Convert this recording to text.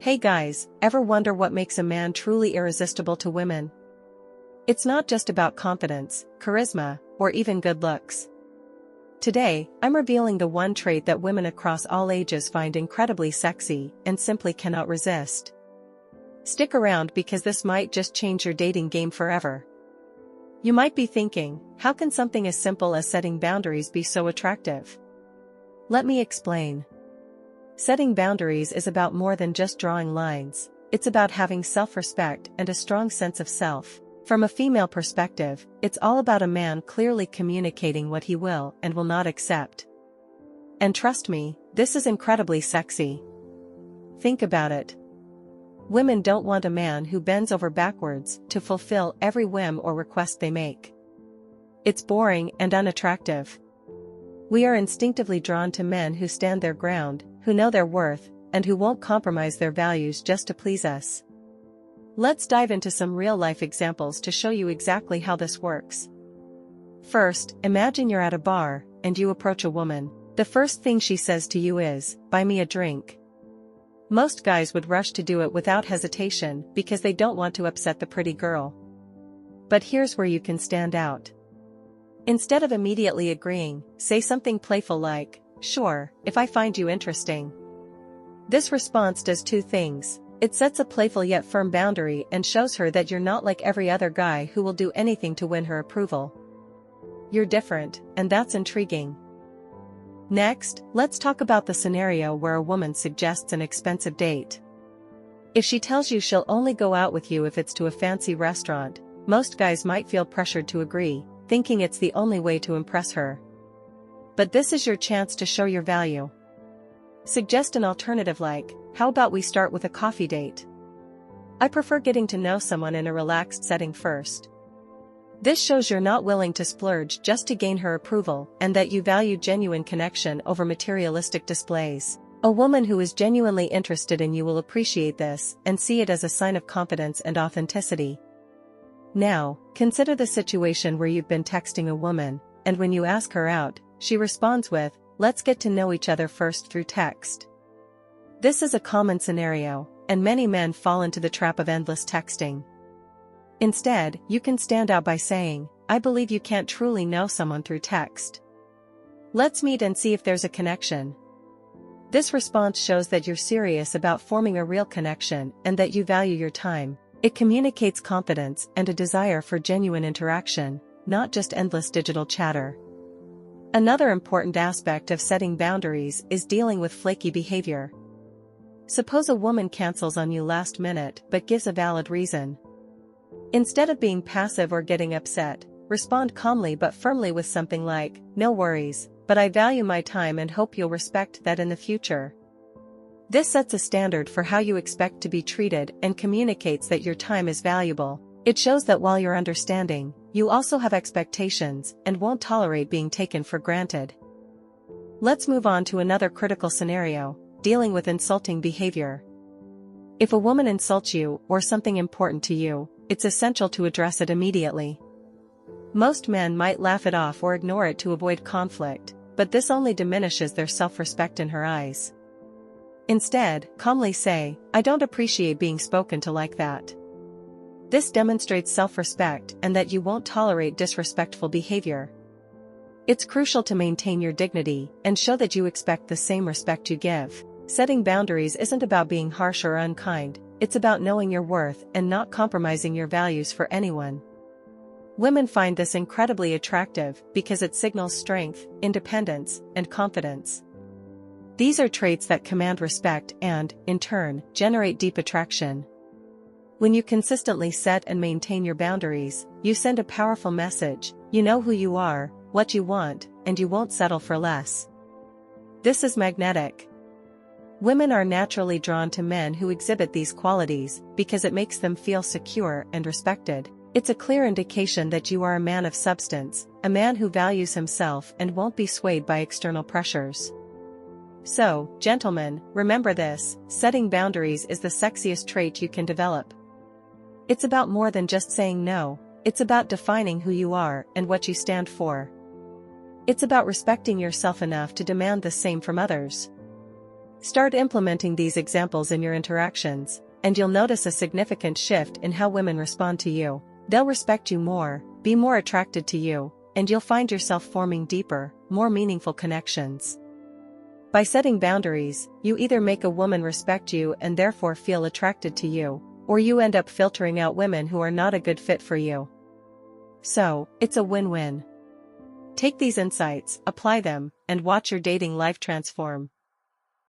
Hey guys, ever wonder what makes a man truly irresistible to women? It's not just about confidence, charisma, or even good looks. Today, I'm revealing the one trait that women across all ages find incredibly sexy and simply cannot resist. Stick around because this might just change your dating game forever. You might be thinking, how can something as simple as setting boundaries be so attractive? Let me explain. Setting boundaries is about more than just drawing lines. It's about having self-respect and a strong sense of self. From a female perspective, it's all about a man clearly communicating what he will and will not accept. And trust me, this is incredibly sexy. Think about it. Women don't want a man who bends over backwards to fulfill every whim or request they make. It's boring and unattractive. We are instinctively drawn to men who stand their ground, who know their worth, and who won't compromise their values just to please us. Let's dive into some real-life examples to show you exactly how this works. First, imagine you're at a bar, and you approach a woman. The first thing she says to you is, "Buy me a drink." Most guys would rush to do it without hesitation because they don't want to upset the pretty girl. But here's where you can stand out. Instead of immediately agreeing, say something playful like, "Sure, if I find you interesting." This response does two things. It sets a playful yet firm boundary and shows her that you're not like every other guy who will do anything to win her approval. You're different, and that's intriguing. Next, let's talk about the scenario where a woman suggests an expensive date. If she tells you she'll only go out with you if it's to a fancy restaurant, most guys might feel pressured to agree, thinking it's the only way to impress her. But this is your chance to show your value. Suggest an alternative like, "How about we start with a coffee date? I prefer getting to know someone in a relaxed setting first." This shows you're not willing to splurge just to gain her approval and that you value genuine connection over materialistic displays. A woman who is genuinely interested in you will appreciate this and see it as a sign of confidence and authenticity. Now, consider the situation where you've been texting a woman, and when you ask her out, she responds with, "Let's get to know each other first through text." This is a common scenario, and many men fall into the trap of endless texting. Instead, you can stand out by saying, "I believe you can't truly know someone through text. Let's meet and see if there's a connection." This response shows that you're serious about forming a real connection and that you value your time. It communicates confidence and a desire for genuine interaction, not just endless digital chatter. Another important aspect of setting boundaries is dealing with flaky behavior. Suppose a woman cancels on you last minute but gives a valid reason. Instead of being passive or getting upset, respond calmly but firmly with something like, "No worries, but I value my time and hope you'll respect that in the future." This sets a standard for how you expect to be treated and communicates that your time is valuable. It shows that while you're understanding, you also have expectations and won't tolerate being taken for granted. Let's move on to another critical scenario, dealing with insulting behavior. If a woman insults you or something important to you, it's essential to address it immediately. Most men might laugh it off or ignore it to avoid conflict, but this only diminishes their self-respect in her eyes. Instead, calmly say, "I don't appreciate being spoken to like that." This demonstrates self-respect and that you won't tolerate disrespectful behavior. It's crucial to maintain your dignity and show that you expect the same respect you give. Setting boundaries isn't about being harsh or unkind, it's about knowing your worth and not compromising your values for anyone. Women find this incredibly attractive because it signals strength, independence, and confidence. These are traits that command respect and, in turn, generate deep attraction. When you consistently set and maintain your boundaries, you send a powerful message: you know who you are, what you want, and you won't settle for less. This is magnetic. Women are naturally drawn to men who exhibit these qualities because it makes them feel secure and respected. It's a clear indication that you are a man of substance, a man who values himself and won't be swayed by external pressures. So, gentlemen, remember this: setting boundaries is the sexiest trait you can develop. It's about more than just saying no, it's about defining who you are and what you stand for. It's about respecting yourself enough to demand the same from others. Start implementing these examples in your interactions, and you'll notice a significant shift in how women respond to you. They'll respect you more, be more attracted to you, and you'll find yourself forming deeper, more meaningful connections. By setting boundaries, you either make a woman respect you and therefore feel attracted to you, or you end up filtering out women who are not a good fit for you. So, it's a win-win. Take these insights, apply them, and watch your dating life transform.